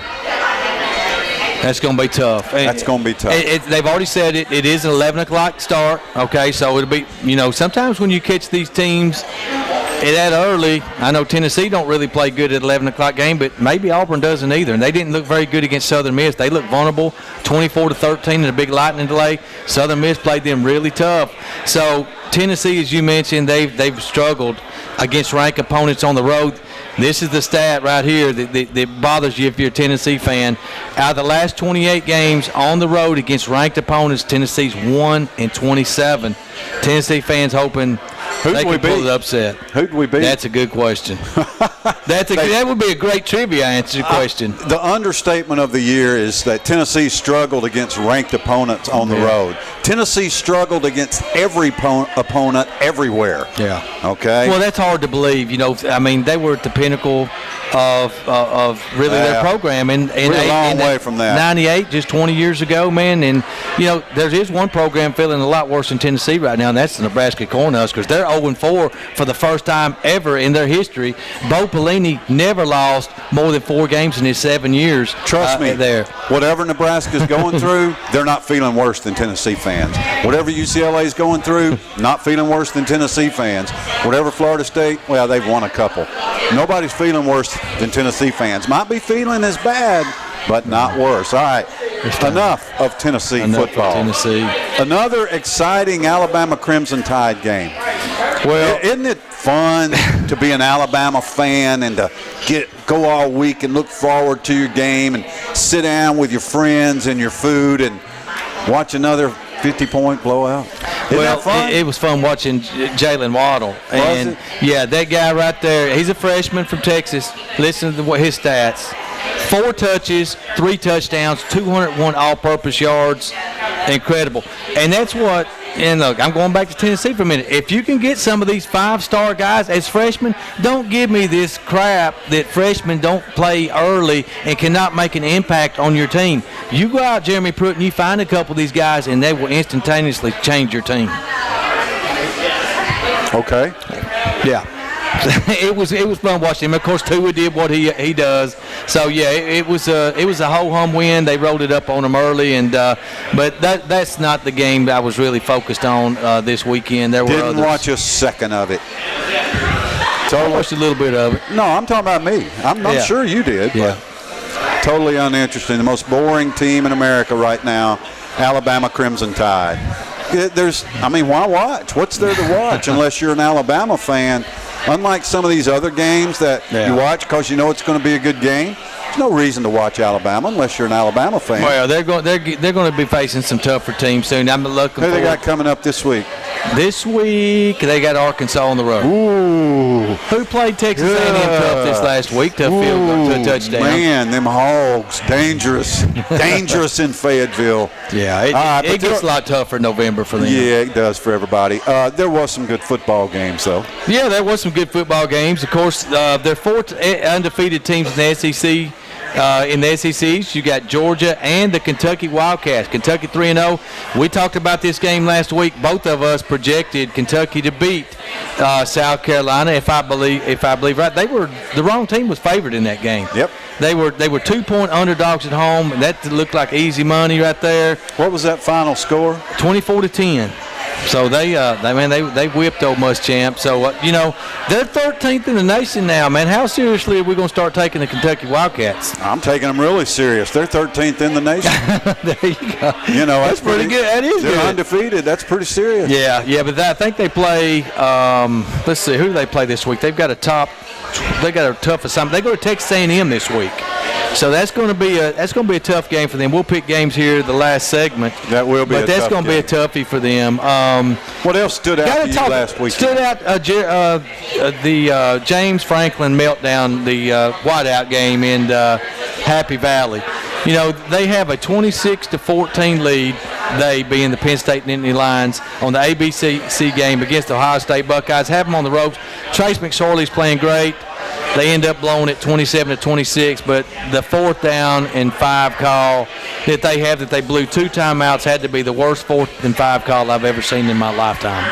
That's going to be tough. That's going to be tough. They've already said it is an 11 o'clock start. Okay, so it'll be, sometimes when you catch these teams that early, I know Tennessee don't really play good at 11 o'clock game, but maybe Auburn doesn't either. And they didn't look very good against Southern Miss. They looked vulnerable, 24-13 in a big lightning delay. Southern Miss played them really tough. So Tennessee, as you mentioned, they've struggled against ranked opponents on the road. This is the stat right here that bothers you if you're a Tennessee fan. Out of the last 28 games on the road against ranked opponents, Tennessee's 1-27. Tennessee fans hoping They could pull the upset. Who'd we beat? That's a good question. That would be a great trivia answer question. The understatement of the year is that Tennessee struggled against ranked opponents on the road. Tennessee struggled against every opponent everywhere. Yeah. Okay. Well, that's hard to believe. I mean, they were at the pinnacle of really their program. And we're a long way from that. 98, just 20 years ago, man. And, there is one program feeling a lot worse than Tennessee right now, and that's the Nebraska Cornhuskers. They're 0-4 for the first time ever in their history. Bo Pelini never lost more than 4 games in his 7 years. Trust me, there. Whatever Nebraska's going through, they're not feeling worse than Tennessee fans. Whatever UCLA's going through, not feeling worse than Tennessee fans. Whatever Florida State, well, they've won a couple. Nobody's feeling worse than Tennessee fans. Might be feeling as bad, but not worse. All right, enough of Tennessee football. Another exciting Alabama Crimson Tide game. Well, isn't it fun to be an Alabama fan and to go all week and look forward to your game and sit down with your friends and your food and watch another 50-point blowout? It was fun watching Jalen Waddle. And yeah, that guy right there, he's a freshman from Texas. Listen to his stats. 4 touches, 3 touchdowns, 201 all-purpose yards. Incredible. And that's what, and look, I'm going back to Tennessee for a minute. If you can get some of these 5-star guys as freshmen, don't give me this crap that freshmen don't play early and cannot make an impact on your team. You go out, Jeremy Pruitt, and you find a couple of these guys, and they will instantaneously change your team. Okay. Yeah. It was fun watching him. Of course, Tua did what he does. So yeah, it was a ho-hum win. They rolled it up on him early, and but that's not the game that I was really focused on this weekend. There were Didn't others. watch a second of it. I watched a little bit of it. No, I'm talking about me. I'm sure you did. Yeah. But totally uninteresting. The most boring team in America right now, Alabama Crimson Tide. Why watch? What's there to watch unless you're an Alabama fan? Unlike some of these other games that you watch because you know it's going to be a good game, there's no reason to watch Alabama unless you're an Alabama fan. Well, they're going to be facing some tougher teams soon. I'm looking. Who they got coming up this week? This week they got Arkansas on the road. Ooh. Who played Texas A&M tough this last week? Tough field goal to a touchdown. Man, them Hogs, dangerous in Fayetteville. Yeah, it gets a lot tougher in November for them. Yeah, it does for everybody. There was some good football games, though. Yeah, there was some good football games. Of course, there are 4 undefeated teams in the SEC. In the SEC, you got Georgia and the Kentucky Wildcats. Kentucky 3-0. We talked about this game last week. Both of us projected Kentucky to beat South Carolina. If I believe right, the wrong team was favored in that game. Yep. They were 2-point underdogs at home, and that looked like easy money right there. What was that final score? 24-10. So they whipped Ole Miss champ. So they're 13th in the nation now, man. How seriously are we going to start taking the Kentucky Wildcats? I'm taking them really serious. They're 13th in the nation. There you go. That's pretty good. That is they're good. undefeated. That's pretty serious. Yeah, but I think they play. Let's see, who do they play this week? They got a tough assignment. They go to Texas A&M this week. So that's going to be a tough game for them. We'll pick games here the last segment. That will be, but that's going to be a toughie for them. What else stood out to you last week? Stood out the James Franklin meltdown, the whiteout game in Happy Valley. They have a 26-14 lead. They being the Penn State Nittany Lions on the ABC game against the Ohio State Buckeyes. Have them on the ropes. Trace McSorley's playing great. They end up blowing it 27-26, but the 4th down and 5 call that they blew 2 timeouts had to be the worst 4th and 5 call I've ever seen in my lifetime.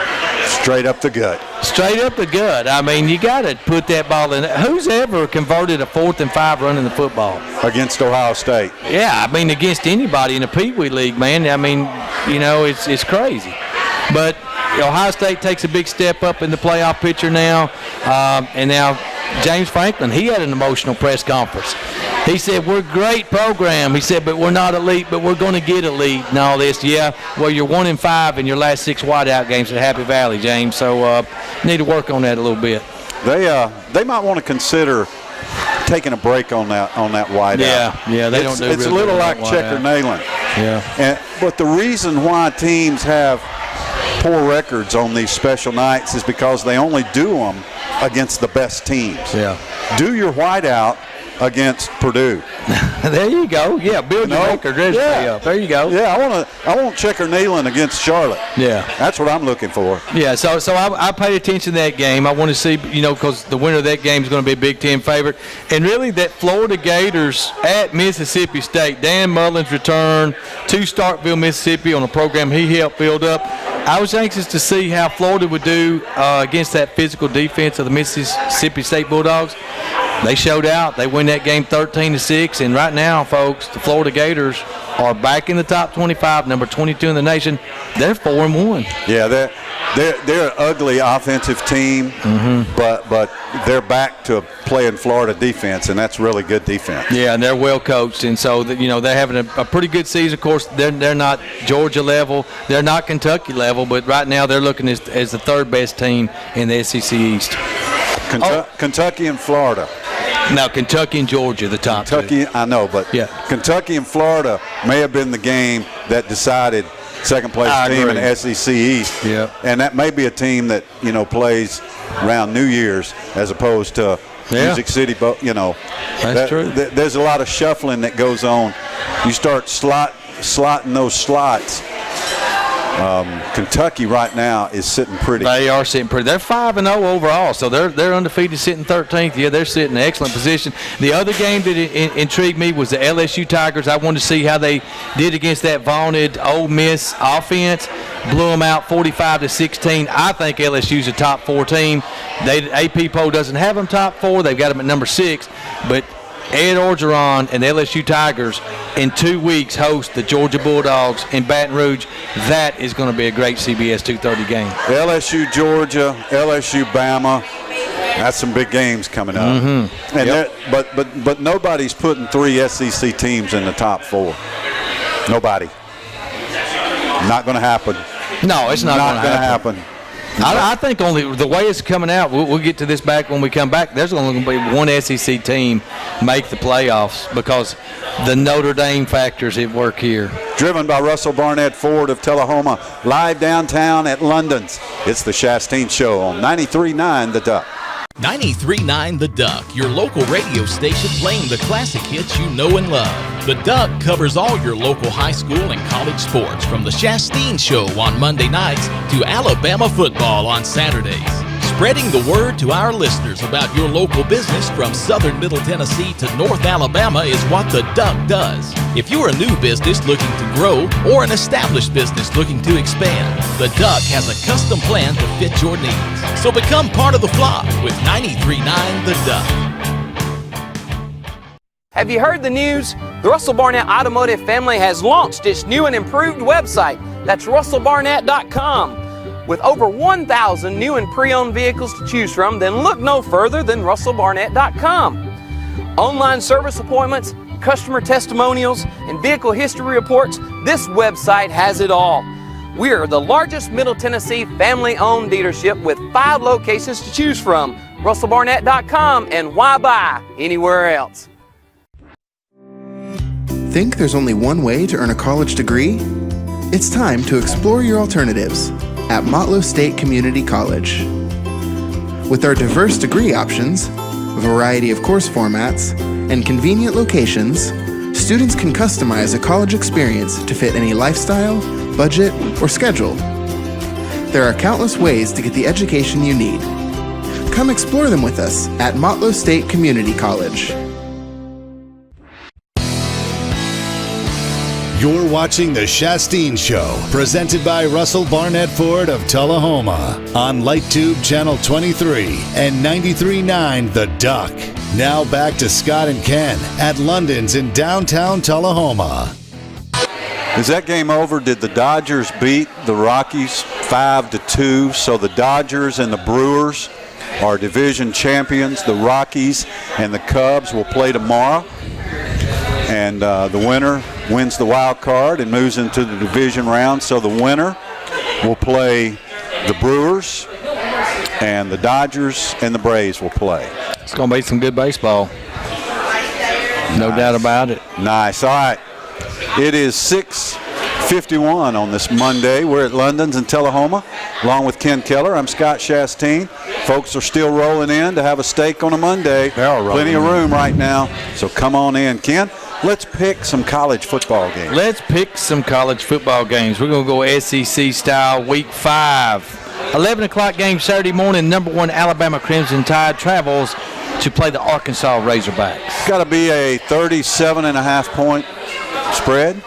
Straight up the gut. Straight up the gut. I mean, you got to put that ball in. Who's ever converted a 4th and 5 running the football? Against Ohio State. Yeah, I mean, against anybody in the Pee Wee League, man. I mean, it's crazy. But Ohio State takes a big step up in the playoff picture now, and now James Franklin, he had an emotional press conference. He said, we're a great program. He said, but we're not elite, but we're going to get elite and all this. Yeah, well, you're 1-5 in your last 6 whiteout games at Happy Valley, James. So need to work on that a little bit. They might want to consider taking a break on that whiteout. Yeah, they don't do it's really a little good like checker nailing. Yeah. But the reason why teams have poor records on these special nights is because they only do them against the best teams. Yeah. Do your whiteout against Purdue. There you go. Yeah, build your record resume up. There you go. Yeah, I want Checker Neyland against Charlotte. Yeah. That's what I'm looking for. Yeah, so I paid attention to that game. I want to see, because the winner of that game is going to be a Big Ten favorite. And really that Florida Gators at Mississippi State, Dan Mullen's return to Starkville, Mississippi on a program he helped build up. I was anxious to see how Florida would do against that physical defense of the Mississippi State Bulldogs. They showed out. They win that game 13-6, and right now, folks, the Florida Gators are back in the top 25, number 22 in the nation. They're 4-1. Yeah, they're an ugly offensive team, but they're back to playing Florida defense, and that's really good defense. Yeah, and they're well coached, and so they're having a pretty good season. Of course, they're not Georgia level, they're not Kentucky level, but right now they're looking as the third best team in the SEC East. Kentucky and Florida. Now, Kentucky and Georgia, the top Kentucky, two. I know, but Kentucky and Florida may have been the game that decided second-place team in the SEC East. Yeah. And that may be a team that, plays around New Year's as opposed to Music City. That's true. There's a lot of shuffling that goes on. You start slotting those slots. Kentucky right now is sitting pretty. They are sitting pretty. They're 5-0 overall, so they're undefeated, sitting 13th. Yeah, they're sitting in an excellent position. The other game that intrigued me was the LSU Tigers. I wanted to see how they did against that vaunted Ole Miss offense. Blew them out 45-16. I think LSU's a top 4 team. AP poll doesn't have them top 4. They've got them at number 6, but Ed Orgeron and the LSU Tigers in 2 weeks host the Georgia Bulldogs in Baton Rouge. That is going to be a great CBS 2:30 game. LSU Georgia, LSU Bama. That's some big games coming up. Mm-hmm. And but nobody's putting 3 SEC teams in the top 4. Nobody. Not going to happen. No, it's not going to happen. I think only the way it's coming out, we'll get to this back when we come back, there's only going to be one SEC team make the playoffs because the Notre Dame factors at work here. Driven by Russell Barnett Ford of Tullahoma, live downtown at London's. It's the Shasteen Show on 93.9 The Duck. 93.9 The Duck, your local radio station playing the classic hits you know and love. The Duck covers all your local high school and college sports, from the Shasteen Show on Monday nights to Alabama football on Saturdays. Spreading the word to our listeners about your local business from southern Middle Tennessee to North Alabama is what the Duck does. If you're a new business looking to grow or an established business looking to expand, the Duck has a custom plan to fit your needs. So become part of the flock with 93.9 The Duck. Have you heard the news? The Russell Barnett Automotive family has launched its new and improved website. That's russellbarnett.com. With over 1,000 new and pre-owned vehicles to choose from, then look no further than russellbarnett.com. Online service appointments, customer testimonials, and vehicle history reports, this website has it all. We are the largest Middle Tennessee family-owned dealership with 5 locations to choose from. russellbarnett.com, and why buy anywhere else? Think there's only one way to earn a college degree? It's time to explore your alternatives at Motlow State Community College. With our diverse degree options, a variety of course formats, and convenient locations, students can customize a college experience to fit any lifestyle, budget, or schedule. There are countless ways to get the education you need. Come explore them with us at Motlow State Community College. You're watching The Shasteen Show, presented by Russell Barnett Ford of Tullahoma on LightTube Channel 23 and 93.9 The Duck. Now back to Scott and Ken at London's in downtown Tullahoma. Is that game over? Did the Dodgers beat the Rockies 5-2? So the Dodgers and the Brewers are division champions. The Rockies and the Cubs will play tomorrow. And the winner wins the wild card and moves into the division round. So the winner will play the Brewers, and the Dodgers and the Braves will play. It's going to be some good baseball. No doubt about it. Nice. All right. It is 6:40 51 on this Monday. We're at London's in Tullahoma, along with Ken Keller. I'm Scott Shasteen. Folks are still rolling in to have a steak on a Monday. Plenty of room right now, so come on in. Ken, let's pick some college football games. Let's pick some college football games. We're going to go SEC style, Week 5. 11 o'clock game Saturday morning, number 1 Alabama Crimson Tide travels to play the Arkansas Razorbacks. Got to be a 37.5 point spread.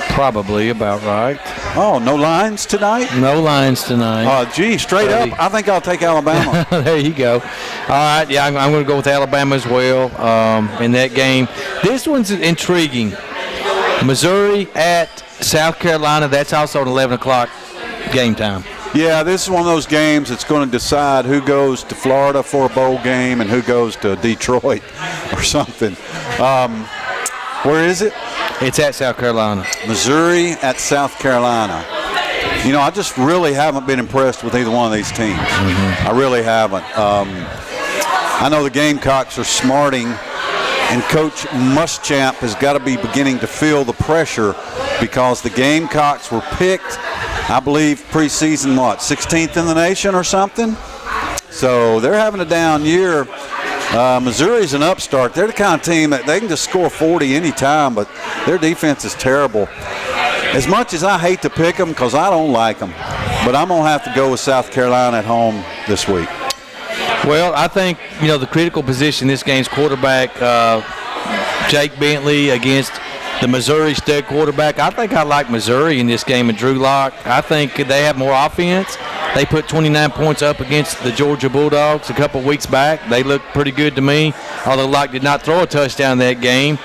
Probably about right. Oh, no lines tonight? No lines tonight. Oh, gee, straight up, I think I'll take Alabama. There you go. All right, yeah, I'm going to go with Alabama as well in that game. This one's intriguing. Missouri at South Carolina. That's also at 11 o'clock game time. Yeah, this is one of those games that's going to decide who goes to Florida for a bowl game and who goes to Detroit or something. Where is it? It's at South Carolina. Missouri at South Carolina. You know, I just really haven't been impressed with either one of these teams. I really haven't. I know the Gamecocks are smarting, and Coach Muschamp has got to be beginning to feel the pressure because the Gamecocks were picked, I believe, preseason, 16th in the nation or something? So they're having a down year. Missouri's an upstart. They're the kind of team that they can just score 40 anytime, but their defense is terrible. As much as I hate to pick them because I don't like them, but I'm going to have to go with South Carolina at home this week. Well, I think, the critical position in this game's quarterback, Jake Bentley against the Missouri stud quarterback. I think I like Missouri in this game and Drew Lock. I think they have more offense. They put 29 points up against the Georgia Bulldogs a couple weeks back. They looked pretty good to me, although Lock did not throw a touchdown in that game.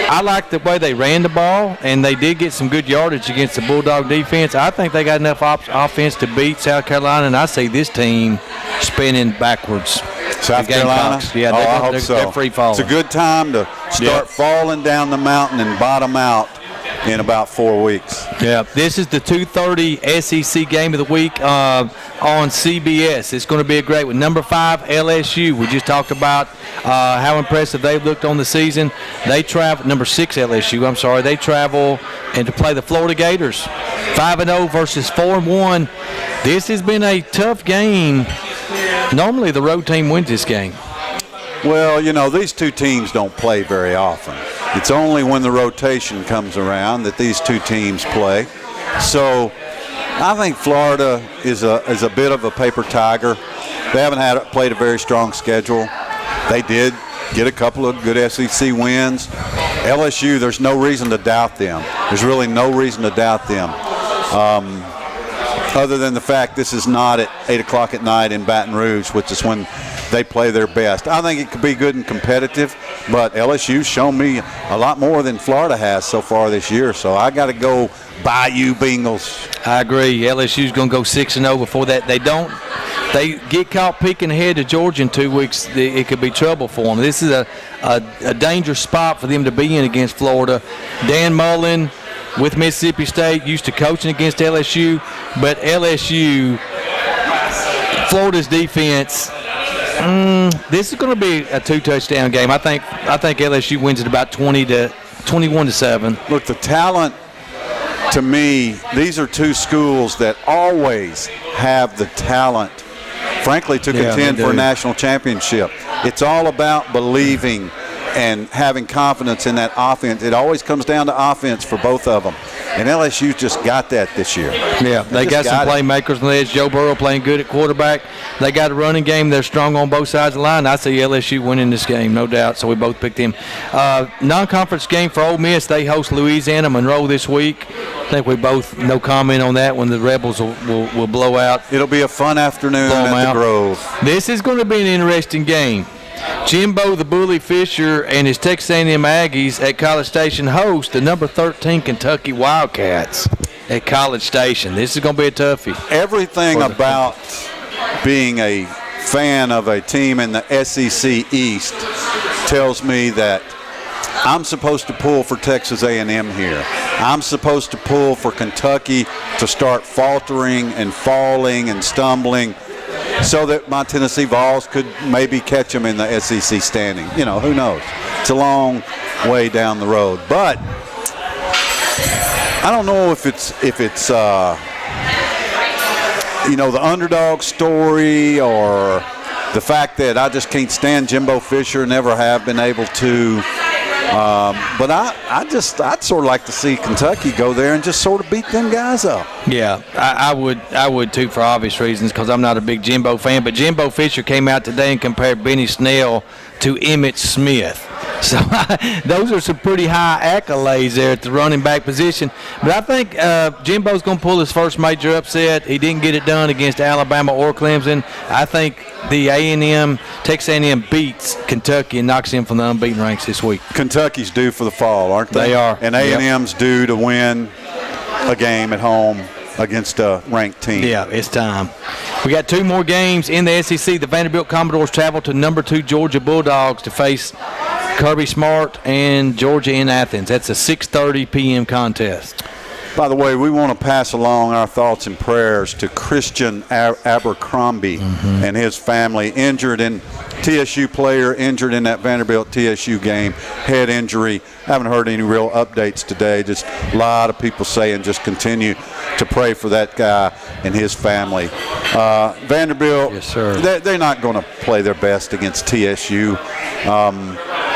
I like the way they ran the ball, and they did get some good yardage against the Bulldog defense. I think they got enough offense to beat South Carolina, and I see this team spinning backwards. South Carolina? Yeah, I hope so. They're free falling. It's a good time to start falling down the mountain and bottom out in about 4 weeks. Yeah, this is the 2:30 SEC game of the week on CBS. It's going to be a great one. Number 5 LSU. We just talked about how impressive they've looked on the season. They travel. Number 6 LSU. I'm sorry. They travel and to play the Florida Gators. 5-0 versus 4-1. This has been a tough game. Normally the road team wins this game. Well, these two teams don't play very often. It's only when the rotation comes around that these two teams play. So I think Florida is a bit of a paper tiger. They haven't played a very strong schedule. They did get a couple of good SEC wins. LSU, there's no reason to doubt them. There's really no reason to doubt them. Other than the fact this is not at 8 o'clock at night in Baton Rouge, which is when they play their best. I think it could be good and competitive, but LSU's shown me a lot more than Florida has so far this year, so I got to go Bayou Bengals. I agree. LSU's going to go 6-0 before that. They get caught peeking ahead to Georgia in 2 weeks, it could be trouble for them. This is a dangerous spot for them to be in against Florida. Dan Mullen with Mississippi State, used to coaching against LSU, but LSU, Florida's defense, this is going to be a 2-touchdown game. I think LSU wins it about 21-7. Look, the talent, to me, these are two schools that always have the talent, frankly, to contend for a national championship. It's all about believing and having confidence in that offense. It always comes down to offense for both of them. And LSU just got that this year. Yeah, they got some playmakers on the edge. Joe Burrow playing good at quarterback. They got a running game. They're strong on both sides of the line. I see LSU winning this game, no doubt, so we both picked him. Non-conference game for Ole Miss. They host Louisiana Monroe this week. I think we both, no comment on that when the Rebels will blow out. It'll be a fun afternoon at the Grove. This is going to be an interesting game. Jimbo the Bully Fisher and his Texas A&M Aggies at College Station host the number 13 Kentucky Wildcats at College Station. This is going to be a toughie. Everything about being a fan of a team in the SEC East tells me that I'm supposed to pull for Texas A&M here. I'm supposed to pull for Kentucky to start faltering and falling and stumbling, so that my Tennessee Vols could maybe catch them in the SEC standing. Who knows? It's a long way down the road. But I don't know if it's the underdog story or the fact that I just can't stand Jimbo Fisher, never have been able to. But I'd sort of like to see Kentucky go there and just sort of beat them guys up. Yeah, I would too, for obvious reasons, because I'm not a big Jimbo fan. But Jimbo Fisher came out today and compared Benny Snell to Emmitt Smith. So those are some pretty high accolades there at the running back position. But I think Jimbo's going to pull his first major upset. He didn't get it done against Alabama or Clemson. I think the Texas A&M beats Kentucky and knocks him from the unbeaten ranks this week. Kentucky's due for the fall, aren't they? They are. And A&M's due to win a game at home against a ranked team. Yeah, it's time. We got 2 more games in the SEC. The Vanderbilt Commodores travel to number 2 Georgia Bulldogs to face Kirby Smart and Georgia in Athens. That's a 6:30 p.m. contest. By the way, we want to pass along our thoughts and prayers to Christian Abercrombie and his family, TSU player injured in that Vanderbilt TSU game, head injury. Haven't heard any real updates today. Just a lot of people saying just continue to pray for that guy and his family. Vanderbilt, yes, sir. They're not going to play their best against TSU.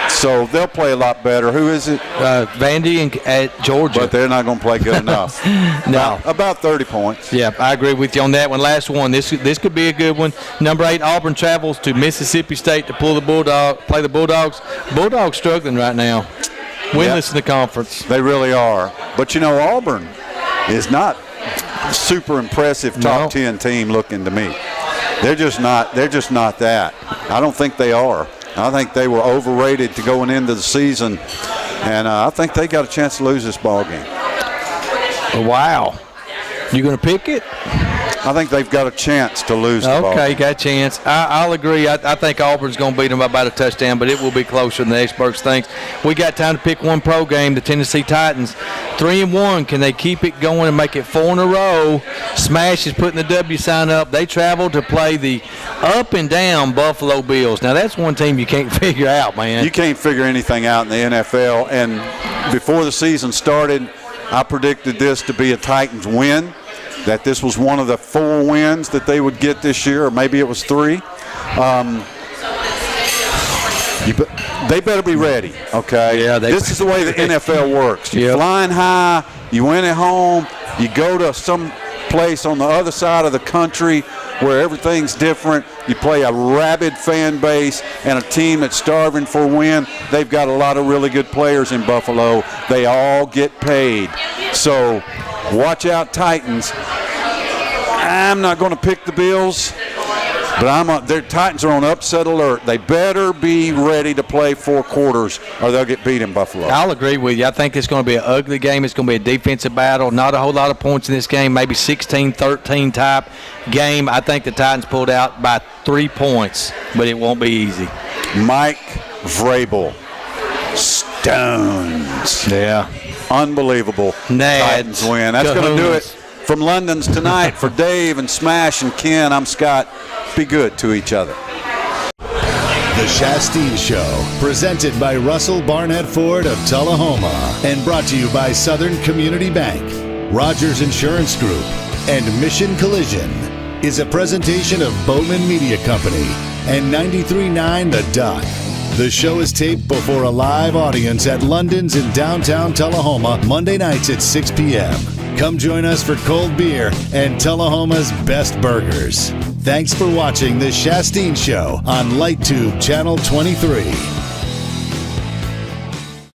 So they'll play a lot better. Who is it? Vandy at Georgia. But they're not going to play good enough. No. About 30 points. Yeah, I agree with you on that one. Last one. This could be a good one. Number 8, Auburn travels to Mississippi State to play the Bulldogs. Bulldogs struggling right now. Winless in the conference. They really are. But, Auburn is not super impressive top 10 team looking to me. They're just not that. I don't think they are. I think they were overrated to going into the season, and I think they got a chance to lose this ball game. Wow. You going to pick it? I think they've got a chance to lose the ball. Okay, got a chance. I'll agree. I think Auburn's going to beat them by about a touchdown, but it will be closer than the experts think. We got time to pick one pro game, the Tennessee Titans. 3-1. Can they keep it going and make it 4 in a row? Smash is putting the W sign up. They travel to play the up and down Buffalo Bills. Now, that's one team you can't figure out, man. You can't figure anything out in the NFL. And before the season started, I predicted this to be a Titans win, that this was one of the 4 wins that they would get this year, or maybe it was 3. They better be ready, okay? Yeah, this is the way the NFL works. You're flying high, you win at home, you go to some place on the other side of the country where everything's different. You play a rabid fan base and a team that's starving for a win. They've got a lot of really good players in Buffalo. They all get paid. So watch out, Titans. I'm not going to pick the Bills, but their Titans are on upset alert. They better be ready to play 4 quarters or they'll get beat in Buffalo. I'll agree with you. I think it's going to be an ugly game. It's going to be a defensive battle. Not a whole lot of points in this game, maybe 16-13 type game. I think the Titans pulled out by 3 points, but it won't be easy. Mike Vrabel. Stones. Yeah. Unbelievable. Titans win. That's going to do it. From London's tonight, for Dave and Smash and Ken, I'm Scott. Be good to each other. The Shasteen Show, presented by Russell Barnett Ford of Tullahoma and brought to you by Southern Community Bank, Rogers Insurance Group, and Mission Collision, is a presentation of Bowman Media Company and 93.9 The Duck. The show is taped before a live audience at London's in downtown Tullahoma, Monday nights at 6 p.m. Come join us for cold beer and Tullahoma's best burgers. Thanks for watching The Shasteen Show on LightTube Channel 23.